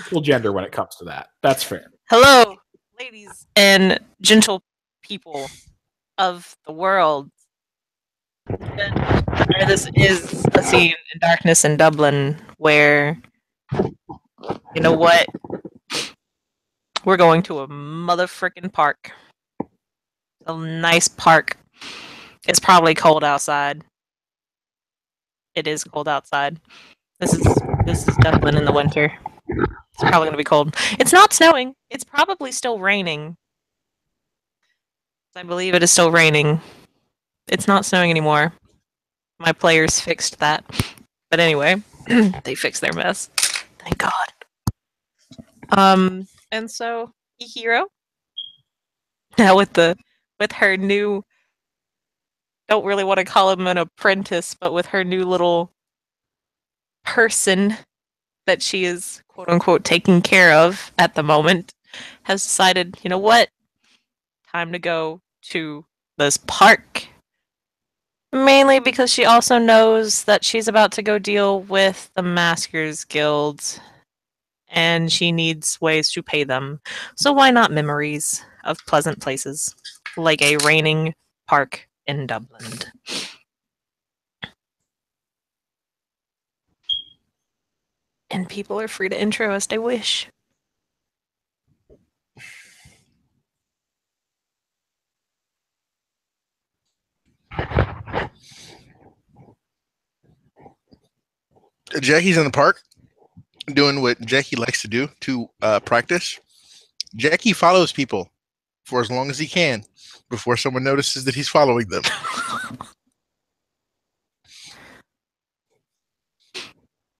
equal gender when it comes to that. That's fair. Hello, ladies and gentle people of the world. This is a scene in Darkness in Dublin where, you know what? We're going to a motherfucking park. A nice park. It's probably cold outside. It is cold outside. This is Dublin in the winter. It's probably gonna be cold. It's not snowing. It's probably still raining. I believe it is still raining. It's not snowing anymore. My players fixed that. But anyway, they fixed their mess. Thank God. And so Ihiro, now with her new, don't really want to call him an apprentice, but with her new little person that she is quote unquote taking care of at the moment, has decided, you know what? Time to go to this park. Mainly because she also knows that she's about to go deal with the Maskers Guild and she needs ways to pay them. So why not memories of pleasant places, like a raining park in Dublin? And people are free to intro as they wish. Jackie's in the park doing what Jackie likes to do to practice. Jackie follows people for as long as he can before someone notices that he's following them.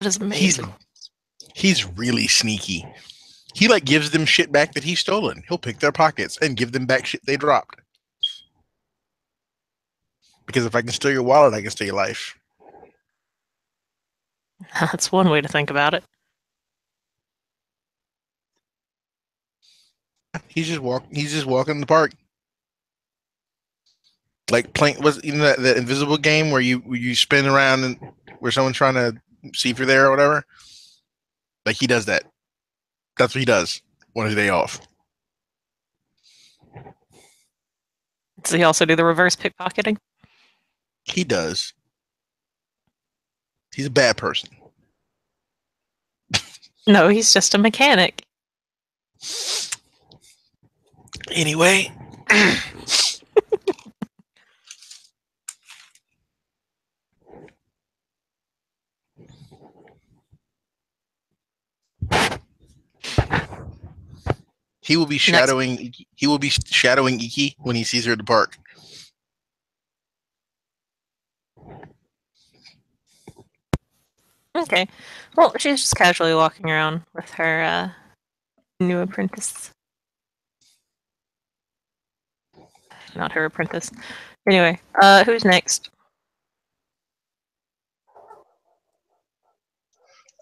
That is amazing. He's really sneaky. He like gives them shit back that he's stolen. He'll pick their pockets and give them back shit they dropped. Because if I can steal your wallet, I can steal your life. That's one way to think about it. He's just walking in the park. Like playing that invisible game where you spin around and where someone's trying to see if you're there or whatever. Like he does that. That's what he does on his day off. Does he also do the reverse pickpocketing? He does. He's a bad person. No, he's just a mechanic. Anyway. He will be shadowing Iki when he sees her at the park. Okay. Well, she's just casually walking around with her new apprentice. Not her apprentice. Anyway, who's next?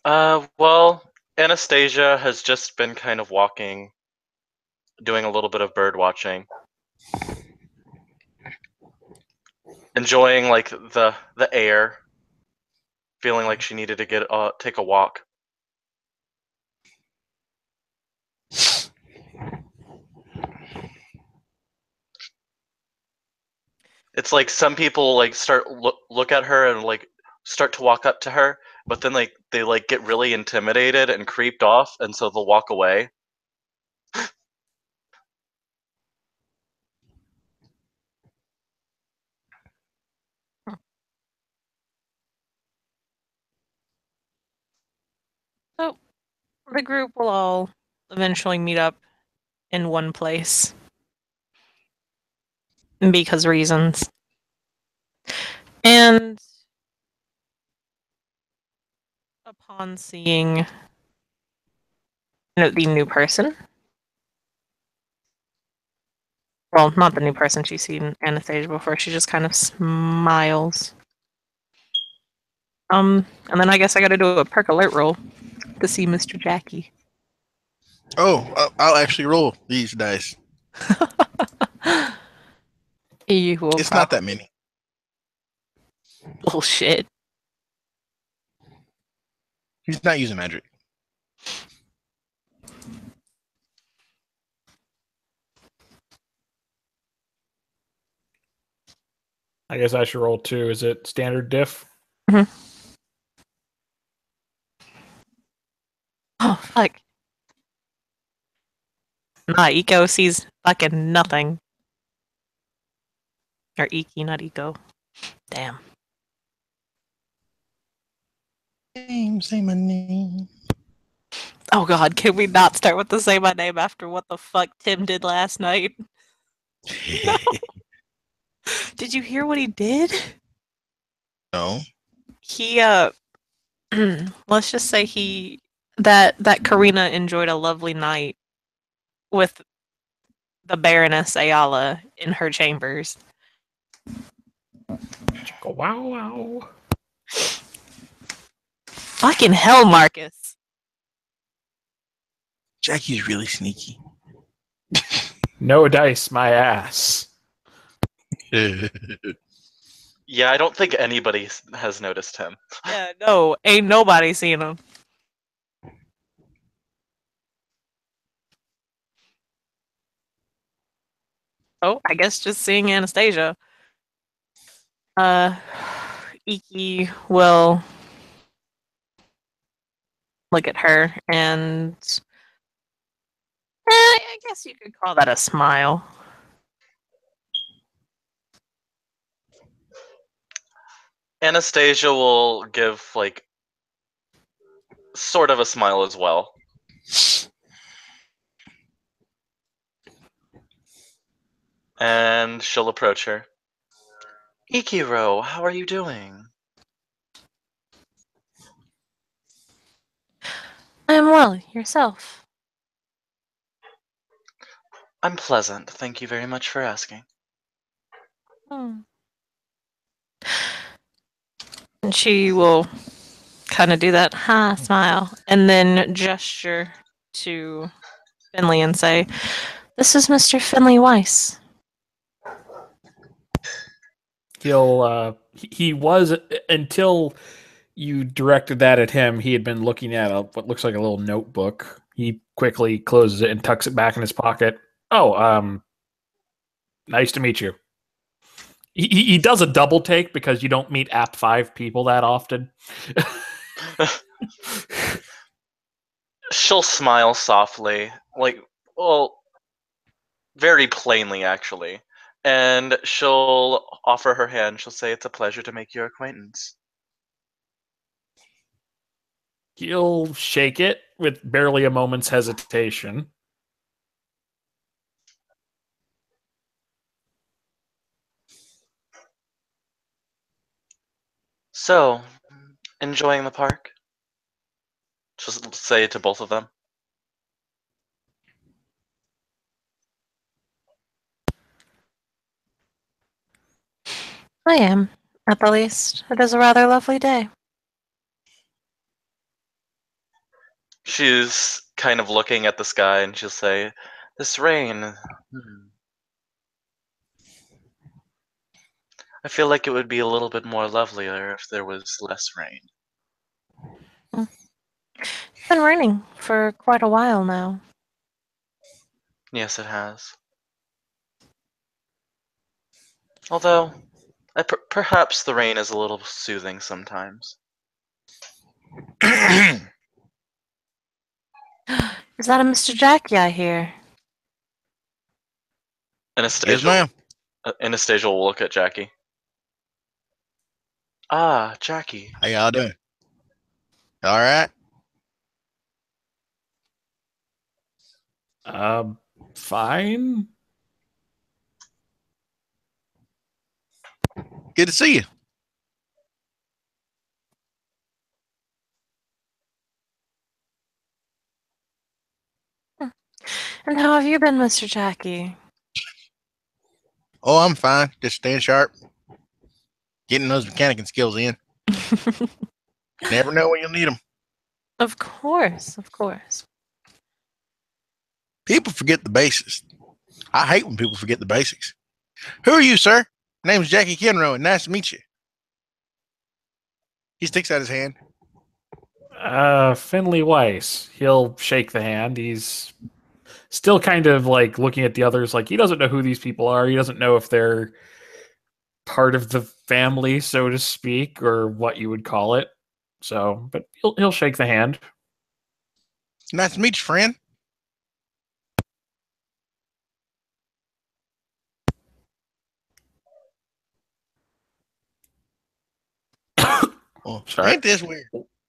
Well, Anastasia has just been kind of walking, doing a little bit of bird watching. Enjoying like the air. Feeling like she needed to take a walk. It's like some people like start look at her and like start to walk up to her, but then like they like get really intimidated and creeped off, and so they'll walk away. So, the group will all eventually meet up in one place. Because reasons. And upon seeing the new person, well, not the new person, she's seen Anastasia before, she just kind of smiles. And then I guess I gotta do a perk alert roll to see Mr. Jackie. Oh, I'll actually roll these dice. It's not that many. Bullshit. He's not using magic. I guess I should roll too. Is it standard diff? Oh, fuck. Nah, Eco sees fucking nothing. Or Iki, not Eco. Damn. Say my name. Oh god, can we not start with the Say My Name after what the fuck Tim did last night? No. Did you hear what he did? No. He let's just say that Karina enjoyed a lovely night with the Baroness Ayala in her chambers. Wow, wow. Fucking hell, Marcus. Jackie's really sneaky. No dice, my ass. Yeah, I don't think anybody has noticed him. Yeah, no, ain't nobody seen him. Oh, I guess just seeing Anastasia. Iki will look at her and I guess you could call that a smile. Anastasia will give like sort of a smile as well. And she'll approach her. Ikiro, how are you doing? I am well, yourself. I'm pleasant. Thank you very much for asking. And she will kind of do that smile and then gesture to Finley and say, "This is Mr. Finley Weiss." He was, until you directed that at him, he had been looking at what looks like a little notebook. He quickly closes it and tucks it back in his pocket. Oh, nice to meet you. He does a double take because you don't meet App 5 people that often. She'll smile softly, like, well, very plainly actually, and she'll offer her hand. She'll say, "It's a pleasure to make your acquaintance." He'll shake it with barely a moment's hesitation. So, enjoying the park? Just say it to both of them. I am, at the least. It is a rather lovely day. She's kind of looking at the sky and she'll say, "This rain. I feel like it would be a little bit more lovelier if there was less rain." It's been raining for quite a while now. Yes, it has. Although, perhaps the rain is a little soothing sometimes. Is that a Mr. Jackie I hear? Yes, Anastasia, ma'am. Anastasia will look at Jackie. Ah, Jackie. How y'all doing? All right. Fine. Good to see you. And how have you been, Mr. Jackie? Oh, I'm fine. Just staying sharp. Getting those mechanicking skills in. Never know when you'll need them. Of course, of course. People forget the basics. I hate when people forget the basics. Who are you, sir? My name's Jackie Kenrow, and nice to meet you. He sticks out his hand. Finley Weiss. He'll shake the hand. He's still kind of like looking at the others like he doesn't know who these people are. He doesn't know if they're part of the family, so to speak, or what you would call it. So, but he'll shake the hand. Nice to meet you, friend. Well, Sorry. ain't this weird?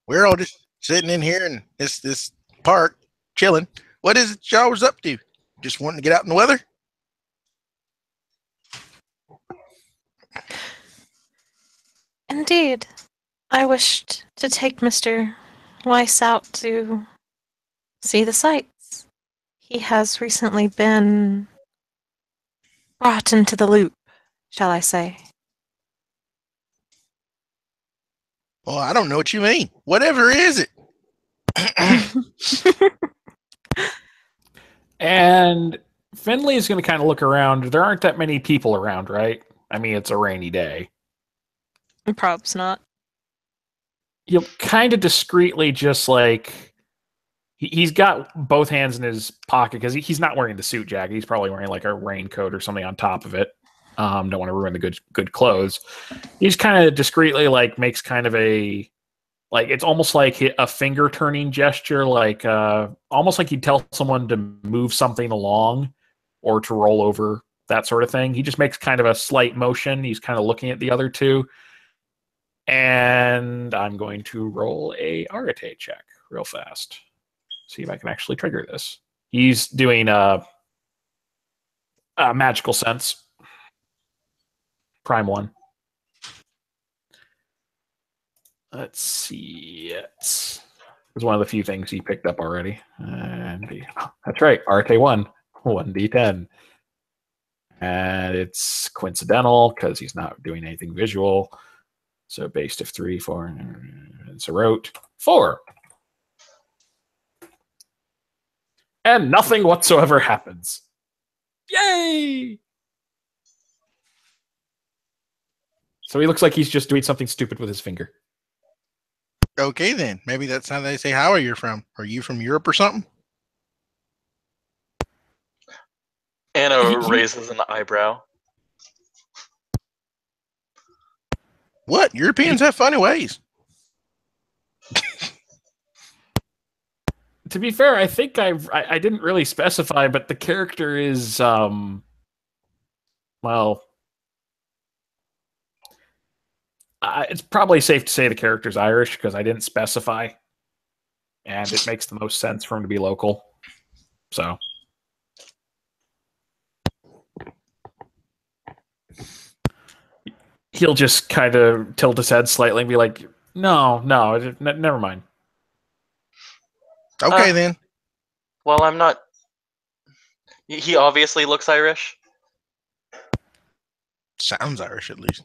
We're all just sitting in here in this park, chilling. What is it y'all was up to? Just wanting to get out in the weather? Indeed. I wished to take Mr. Weiss out to see the sights. He has recently been brought into the loop, shall I say. Well, I don't know what you mean. Whatever is it? And Finley is going to kind of look around. There aren't that many people around, right? I mean, it's a rainy day. Probs not. He'll kind of discreetly just like he's got both hands in his pocket because he's not wearing the suit jacket. He's probably wearing like a raincoat or something on top of it. Don't want to ruin the good clothes. He's kind of discreetly like makes kind of a like it's almost like a finger turning gesture, like almost like he'd tell someone to move something along or to roll over, that sort of thing. He just makes kind of a slight motion. He's kind of looking at the other two. And I'm going to roll a Arate check real fast. See if I can actually trigger this. He's doing a magical sense. Prime 1. Let's see. It was one of the few things he picked up already. And that's right. Arte 1. 1d10. And it's coincidental because he's not doing anything visual. So based of 3, 4. It's a rote. 4. And nothing whatsoever happens. Yay! So he looks like he's just doing something stupid with his finger. Okay, then. Maybe that's how they say, how are you from? Are you from Europe or something? Anna raises an eyebrow. What? Europeans have funny ways. To be fair, I think I didn't really specify, but the character is well, it's probably safe to say the character's Irish because I didn't specify, and it makes the most sense for him to be local. So he'll just kind of tilt his head slightly and be like, "No, never mind." Okay, then. Well, I'm not. He obviously looks Irish. Sounds Irish, at least.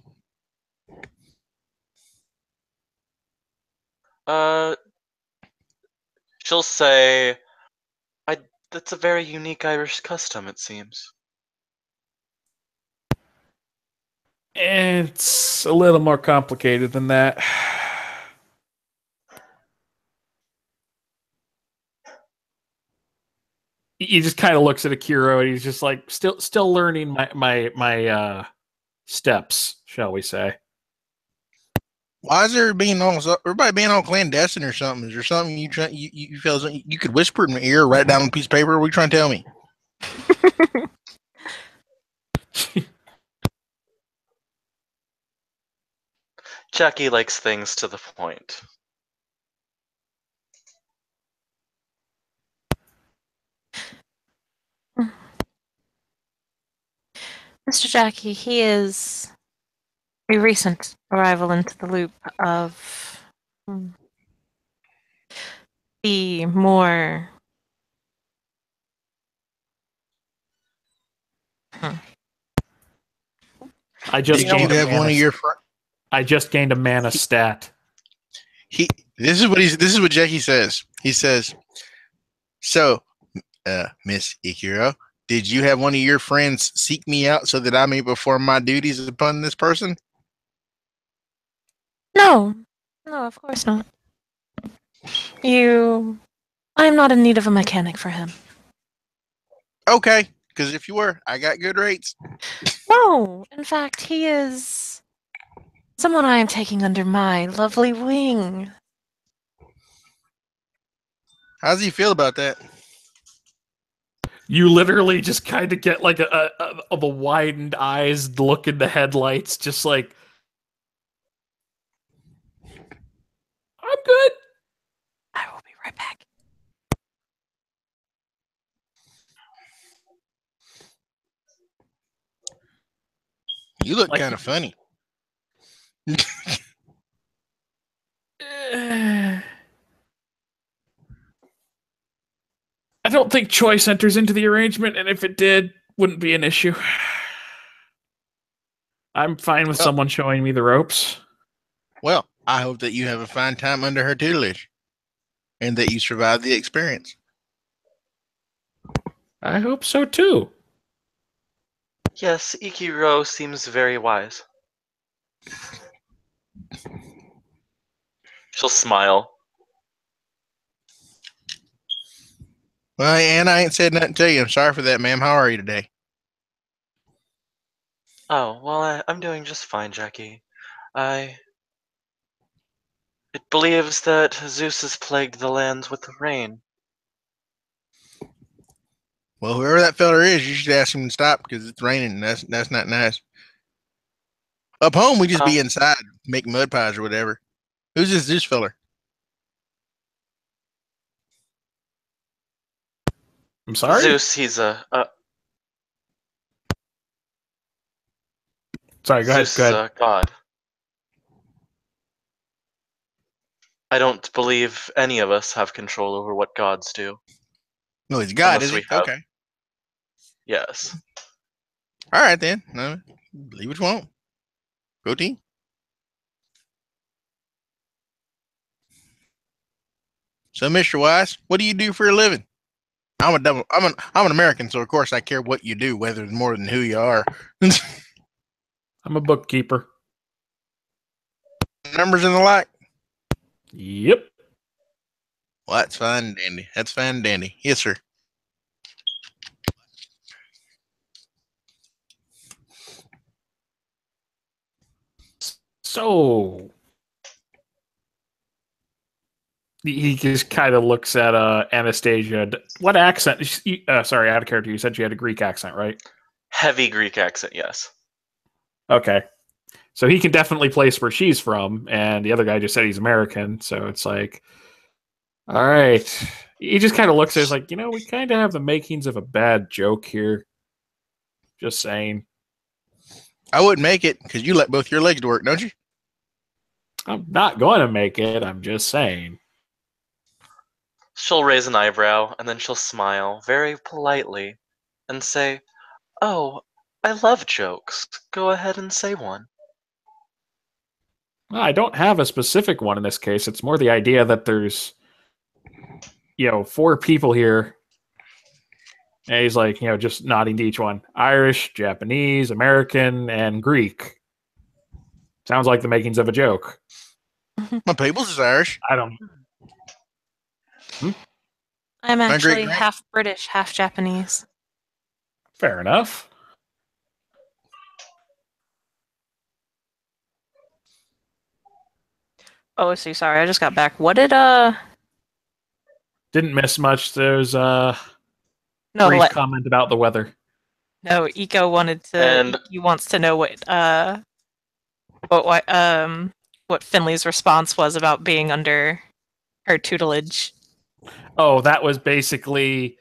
She'll say, that's a very unique Irish custom, it seems. It's a little more complicated than that. He just kind of looks at Akiro and he's just like still learning my steps, shall we say. Why is everybody being all clandestine or something? Is there something you feel you could whisper in my ear, write down on a piece of paper? What are you trying to tell me? Jackie likes things to the point. Mr. Jackie, he is a recent arrival into the loop of the more I just Did you gained a have one mana. of your I just gained a mana stat. This is what Jackie says. He says, "So, Miss Ikiro, did you have one of your friends seek me out so that I may perform my duties upon this person?" No, of course not. I'm not in need of a mechanic for him. Okay, because if you were, I got good rates. No, in fact, he is someone I am taking under my lovely wing. How does he feel about that? You literally just kind of get like a the widened eyes look in the headlights, just like I'm good. I will be right back. You look Like- kind of funny. I don't think choice enters into the arrangement, and if it did, wouldn't be an issue. I'm fine with Well- someone showing me the ropes. Well, I hope that you have a fine time under her tutelage, and that you survive the experience. I hope so too. Yes, Ikiro seems very wise. She'll smile. Well, Ann, I ain't said nothing to you. I'm sorry for that, ma'am. How are you today? Oh, well, I'm doing just fine, Jackie. It believes that Zeus has plagued the lands with rain. Well, whoever that feller is, you should ask him to stop because it's raining. And that's not nice. Up home, we just be inside, make mud pies or whatever. Who's this feller? I'm sorry. Zeus, he's Sorry, go ahead. Zeus Go is ahead. a god. I don't believe any of us have control over what gods do. No, he's God, Unless is he? we have- Okay. Yes. All right, then. No, believe what you want. Go team. So, Mr. Wise, what do you do for a living? I'm an American, so of course I care what you do, whether it's more than who you are. I'm a bookkeeper. Numbers and the like. Yep. Well, that's fine and dandy. That's fine and dandy. Yes, sir. So he just kind of looks at Anastasia. What accent? Sorry, out of character. You said she had a Greek accent, right? Heavy Greek accent, yes. Okay. So he can definitely place where she's from, and the other guy just said he's American. So it's like, all right. He just kind of looks at it like, we kind of have the makings of a bad joke here. Just saying. I wouldn't make it because you let both your legs to work, don't you? I'm not going to make it. I'm just saying. She'll raise an eyebrow, and then she'll smile very politely and say, "Oh, I love jokes. Go ahead and say one." Well, I don't have a specific one in this case. It's more the idea that there's, 4 people here. And he's like, just nodding to each one. Irish, Japanese, American, and Greek. Sounds like the makings of a joke. My people's is Irish. I don't. I'm My actually great-grand- half British, half Japanese. Fair enough. Oh, see, sorry, I just got back. What did Didn't miss much. There's a no brief let, comment about the weather. no Eco wanted to And- he wants to know what Finley's response was about being under her tutelage. Oh, that was basically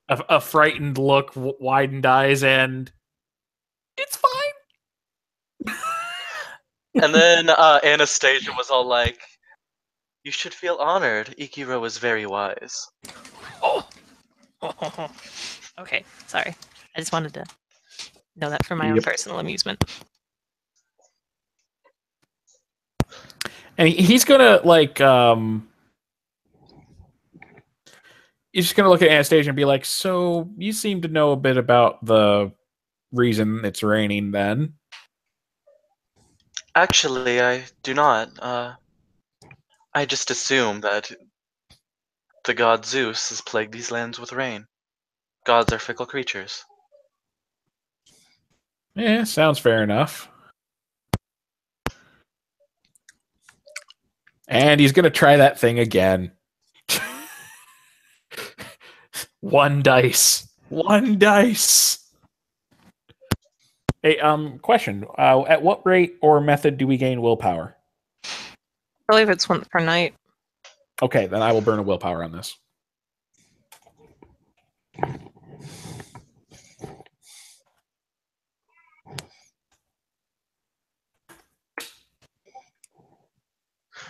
a frightened look, widened eyes, and it's fine. And then Anastasia was all like, "You should feel honored. Ikiro is very wise." Oh. Okay, sorry. I just wanted to know that for my own Yep. personal amusement. And he's gonna he's just gonna look at Anastasia and be like, "So you seem to know a bit about the reason it's raining, then?" Actually, I do not. I just assume that the god Zeus has plagued these lands with rain. Gods are fickle creatures. Yeah, sounds fair enough. And he's gonna try that thing again. One dice. One dice. Hey, question. At what rate or method do we gain willpower? I believe it's once per night. Okay, then I will burn a willpower on this.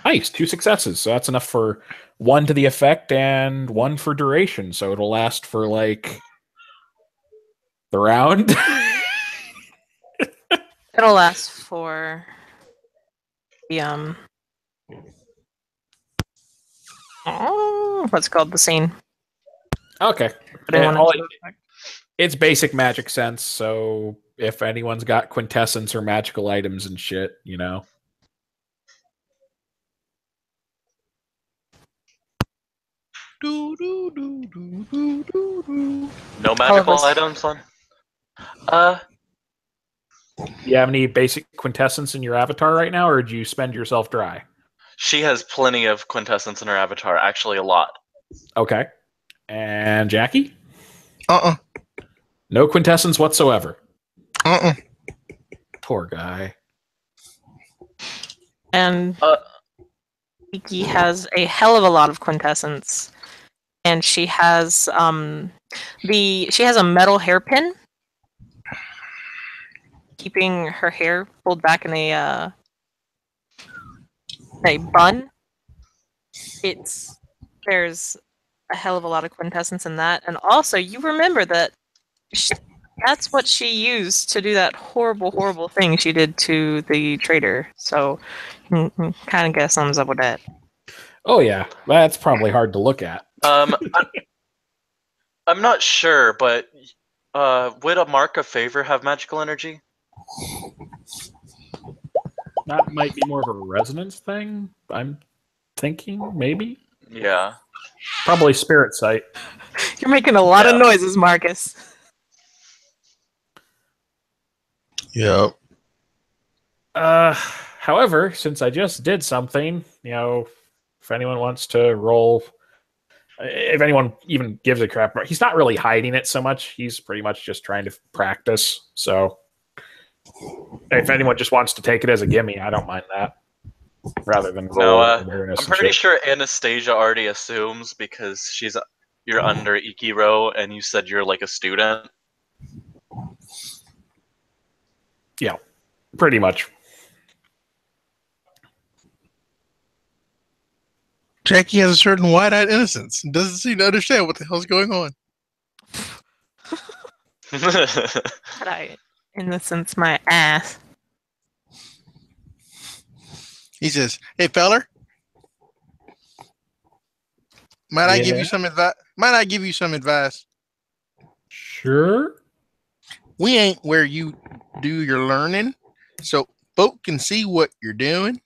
Nice, 2 successes. So that's enough for 1 to the effect and 1 for duration. So it'll last for like the round. It'll last for the what's it called, the scene. Okay. Putting one All into effect. it's basic magic sense, so if anyone's got quintessence or magical items and shit, you know. No All of magical us. items, son. Do you have any basic quintessence in your avatar right now, or did you spend yourself dry? She has plenty of quintessence in her avatar. Actually, a lot. Okay. And Jackie? Uh-uh. No quintessence whatsoever. Uh-uh. Poor guy. And Uh, Iki has a hell of a lot of quintessence. And she has she has a metal hairpin keeping her hair pulled back in a bun. There's a hell of a lot of quintessence in that. And also, you remember that that's what she used to do that horrible, horrible thing she did to the trader. So, kind of get a thumbs up with that. Oh yeah, that's probably hard to look at. I'm not sure, but would a mark of favor have magical energy? That might be more of a resonance thing. I'm thinking maybe. Yeah. Probably spirit sight. You're making a lot of Yeah. noises, Marcus. Yep. However, since I just did something, you know, if anyone wants to roll, if anyone even gives a crap, he's not really hiding it so much. He's pretty much just trying to practice. So, if anyone just wants to take it as a gimme, I don't mind that. Rather than No, roll awareness I'm and pretty shit. sure Anastasia already assumes because you're under Ikiro and you said you're like a student. Yeah, pretty much. Jackie has a certain wide-eyed innocence and doesn't seem to understand what the hell's going on. Had I innocence my ass. He says, "Hey, feller, might I give Yeah. you some advice? Might I give you some advice? Sure. We ain't where you do your learning, so folk can see what you're doing,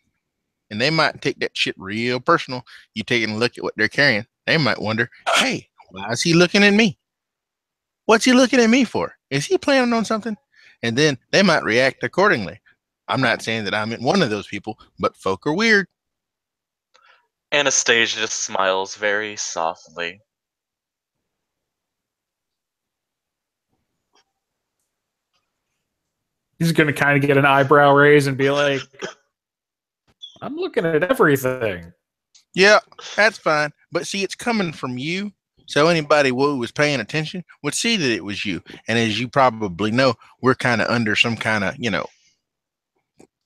and they might take that shit real personal. You taking a look at what they're carrying, they might wonder, hey, why is he looking at me? What's he looking at me for? Is he planning on something? And then they might react accordingly. I'm not saying that I'm one of those people, but folk are weird." Anastasia just smiles very softly. He's going to kind of get an eyebrow raise and be like, I'm looking at everything. Yeah, that's fine. But see, it's coming from you. So anybody who was paying attention would see that it was you. And as you probably know, we're kind of under some kind of,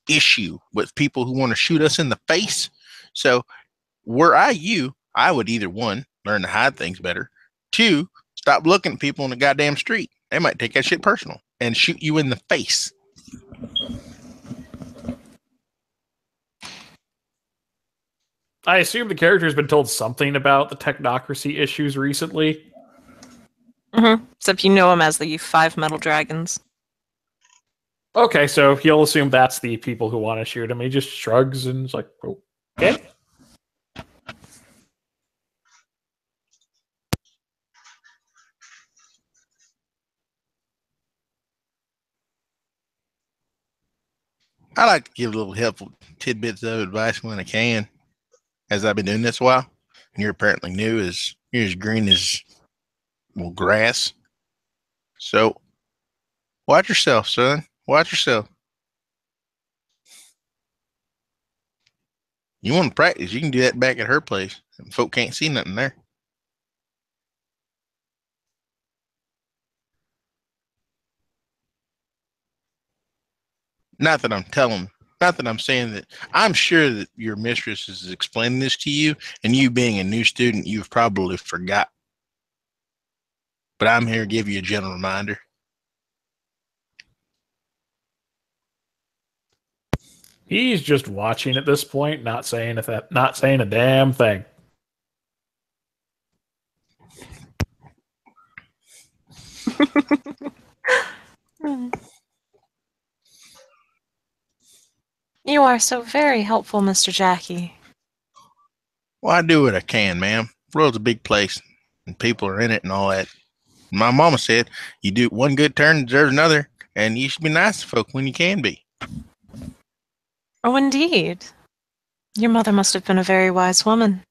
issue with people who want to shoot us in the face. So were I you, I would either one, learn to hide things better. Two, stop looking at people on the goddamn street. They might take that shit personal and shoot you in the face. I assume the character's been told something about the technocracy issues recently. Except you know him as the 5 metal dragons. Okay, so he'll assume that's the people who want to shoot him. He just shrugs and is like, okay. I like to give little helpful tidbits of advice when I can, as I've been doing this a while. And you're apparently new, as you're as green as grass. So watch yourself, son. Watch yourself. You want to practice? You can do that back at her place. Folk can't see nothing there. Not that I'm telling, not that I'm saying that. I'm sure that your mistress is explaining this to you, and you being a new student, you've probably forgot. But I'm here to give you a gentle reminder. He's just watching at this point, not saying a damn thing. You are so very helpful, Mr. Jackie. Well, I do what I can, ma'am. The world's a big place, and people are in it and all that. My mama said, you do one good turn deserves another, and you should be nice to folk when you can be. Oh, indeed. Your mother must have been a very wise woman.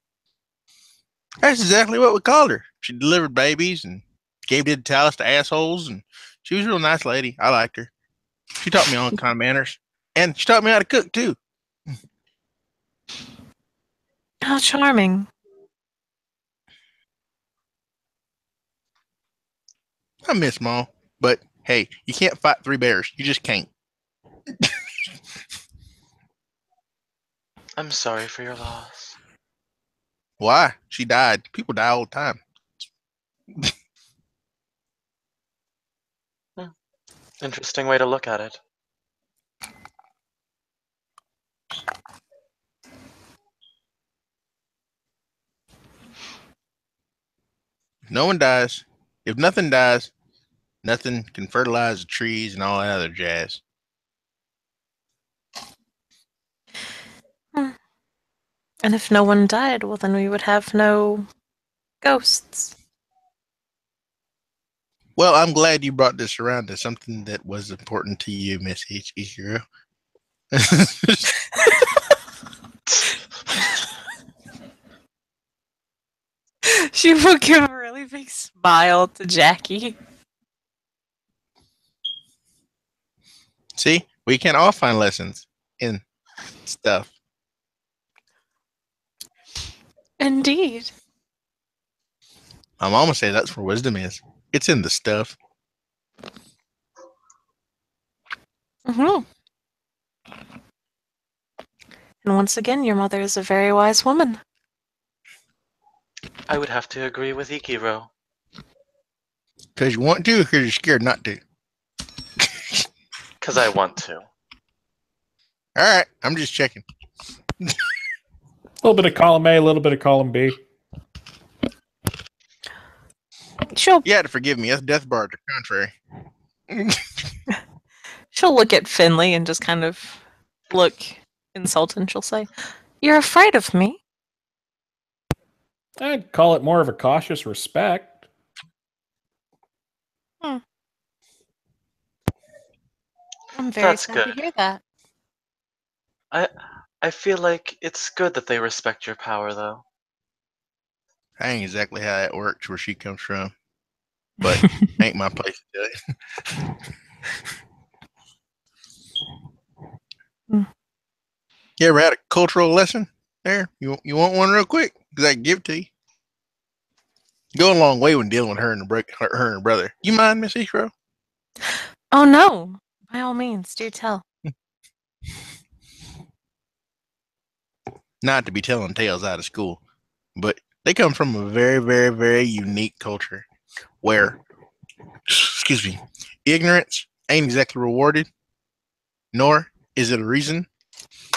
That's exactly what we called her. She delivered babies and gave DiD talents to assholes, and she was a real nice lady. I liked her. She taught me all kind of manners, and she taught me how to cook, too. How charming. I miss Mom, but hey, you can't fight three bears. You just can't. I'm sorry for your loss. Why? She died. People die all the time. Interesting way to look at it. No one dies. If nothing dies, nothing can fertilize the trees and all that other jazz. And if no one died, well, then we would have no ghosts. Well, I'm glad you brought this around to something that was important to you, Miss Ichiro. She will give a really big smile to Jackie. See, we can all find lessons in stuff. Indeed. My mama says that's where wisdom is. It's in the stuff. Mm-hmm. And once again, your mother is a very wise woman. I would have to agree with Ikiro. Because you want to, or because you're scared not to. Because I want to. All right, I'm just checking. A little bit of column A, a little bit of column B. You had to forgive me. That's death bar to contrary. She'll look at Finley and just kind of look insulted. She'll say, "You're afraid of me?" I'd call it more of a cautious respect. I'm very That's sad to good. hear that. I feel like it's good that they respect your power, though. I ain't exactly how that works where she comes from. But ain't my place to tell you. You ever had a cultural lesson there? You want one real quick? Because I can give it to you. Go a long way when dealing with her and her brother. You mind, Miss Ishro? Oh no! By all means, do tell. Not to be telling tales out of school, but they come from a very, very, very unique culture where, excuse me, ignorance ain't exactly rewarded, nor is it a reason,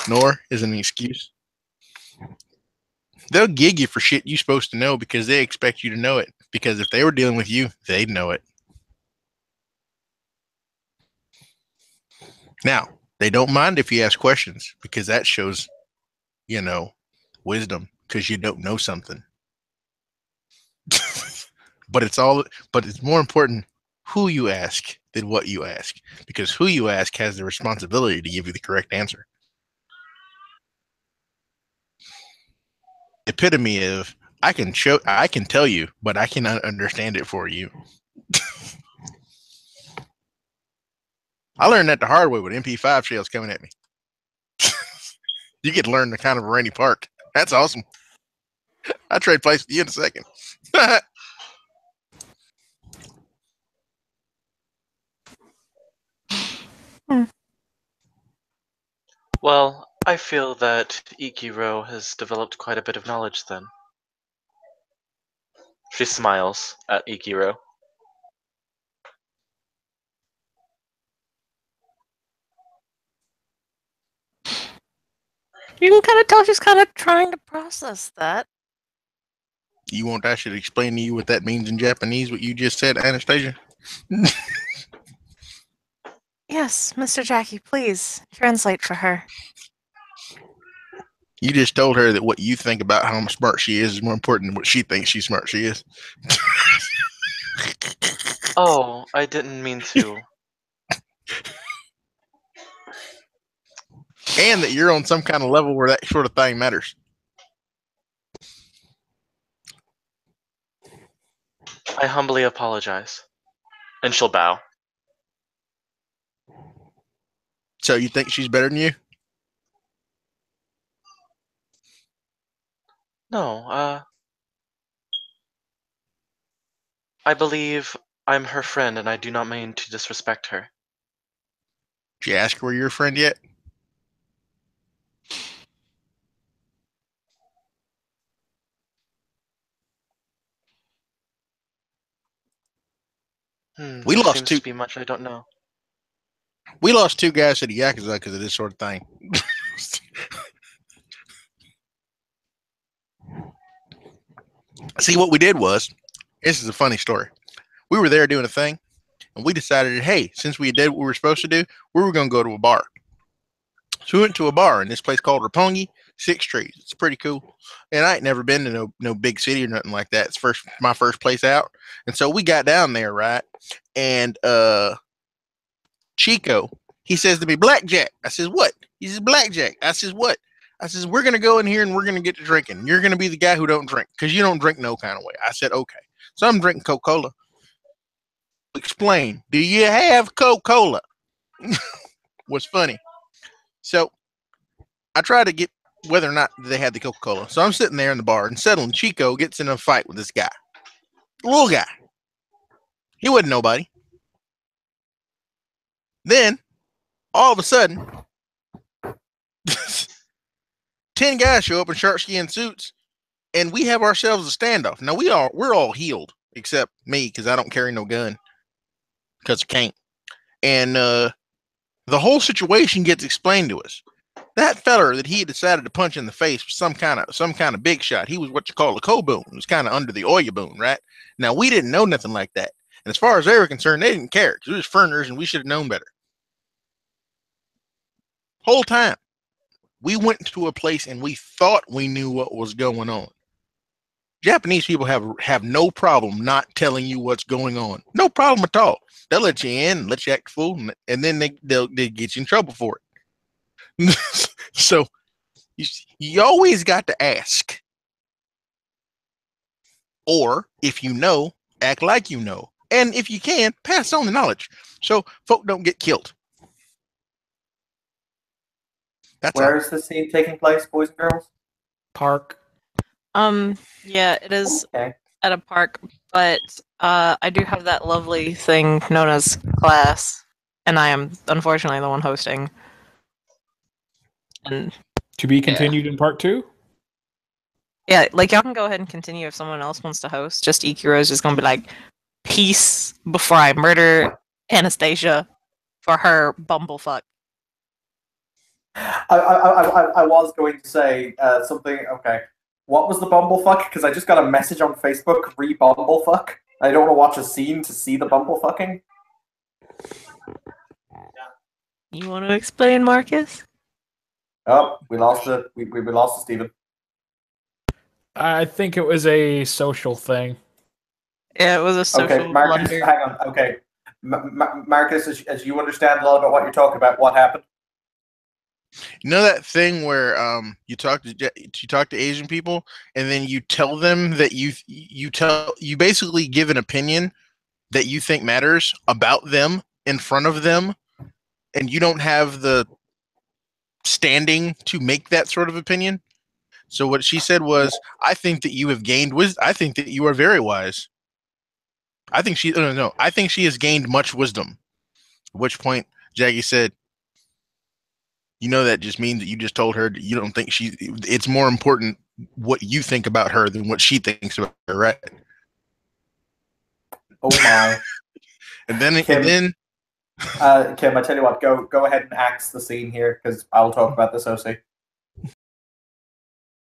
nor is it an excuse. They'll gig you for shit you're supposed to know because they expect you to know it. Because if they were dealing with you, they'd know it. Now, they don't mind if you ask questions because that shows, wisdom because you don't know something. But it's more important who you ask than what you ask, because who you ask has the responsibility to give you the correct answer. Epitome of I can tell you, but I cannot understand it for you. I learned that the hard way with MP5 shells coming at me. You get to learn the kind of a rainy park. That's awesome. I trade places with you in a second. Well, I feel that Ikiro has developed quite a bit of knowledge then. She smiles at Ikiro. You can kind of tell she's kind of trying to process that. You want I should explain to you what that means in Japanese, what you just said, Anastasia? Yes, Mr. Jackie, please translate for her. You just told her that what you think about how smart she is more important than what she thinks she's smart she is. Oh, I didn't mean to. And that you're on some kind of level where that sort of thing matters. I humbly apologize. And she'll bow. So you think she's better than you? No, I believe I'm her friend and I do not mean to disrespect her. Did you ask her where you're a friend yet? We There lost seems two. to be much I don't know. We lost 2 guys to the Yakuza because of this sort of thing. See, what we did was, this is a funny story. We were there doing a thing, and we decided, hey, since we did what we were supposed to do, we were going to go to a bar. So we went to a bar in this place called Roppongi, 6th Street. It's pretty cool. And I ain't never been to no big city or nothing like that. It's my first place out. And so we got down there, right? And Chico, he says to me, Blackjack. I says, what? He says, Blackjack. I says, what? I says, we're going to go in here and we're going to get to drinking. You're going to be the guy who don't drink because you don't drink no kind of way. I said, okay. So I'm drinking Coca-Cola. Explain. Do you have Coca-Cola? What's funny. So I tried to get whether or not they had the Coca-Cola. So I'm sitting there in the bar and suddenly Chico gets in a fight with this guy. The little guy. He wasn't nobody. Then, all of a sudden, 10 guys show up in shark skin suits, and we have ourselves a standoff. Now we're all healed, except me, because I don't carry no gun. Because I can't. And the whole situation gets explained to us. That feller that he had decided to punch in the face was some kind of big shot. He was what you call a koboon. He was kind of under the Oyaboon, right? Now we didn't know nothing like that. And as far as they were concerned, they didn't care because we was foreigners and we should have known better. Whole time, we went to a place and we thought we knew what was going on. Japanese people have no problem not telling you what's going on. No problem at all. They'll let you in and let you act a fool, and then they'll get you in trouble for it. So you always got to ask. Or if you know, act like you know. And if you can, pass on the knowledge so folk don't get killed. Where is this scene taking place, boys and girls? Park. Yeah, it is Okay. at a park, but I do have that lovely thing known as class, and I am unfortunately the one hosting. And To be continued in part 2? yeah, like y'all can go ahead and continue if someone else wants to host. Just Ikiro's just gonna be like, peace before I murder Anastasia for her bumblefuck. I was going to say something. Okay, what was the bumblefuck? Because I just got a message on Facebook. Re-bumblefuck. I don't want to watch a scene to see the bumblefucking. You want to explain, Marcus? Oh, we lost it. We lost it, Stephen. I think it was a social thing. Yeah, it was a social Okay, Marcus, blunder. hang on. Okay, Marcus, as you understand a little bit what you're talking about, what happened? You know that thing where you talk to Asian people and then you tell them that you basically give an opinion that you think matters about them in front of them, and you don't have the standing to make that sort of opinion. So what she said was, "I think that you have gained wisdom. I think that you are very wise. I think she no. I think she has gained much wisdom." At which point Jackie said, "You know that just means that you just told her that you don't think she. It's more important what you think about her than what she thinks about her, right?" Oh my. And then Kim, I tell you what, go ahead and axe the scene here because I'll talk about this, OC.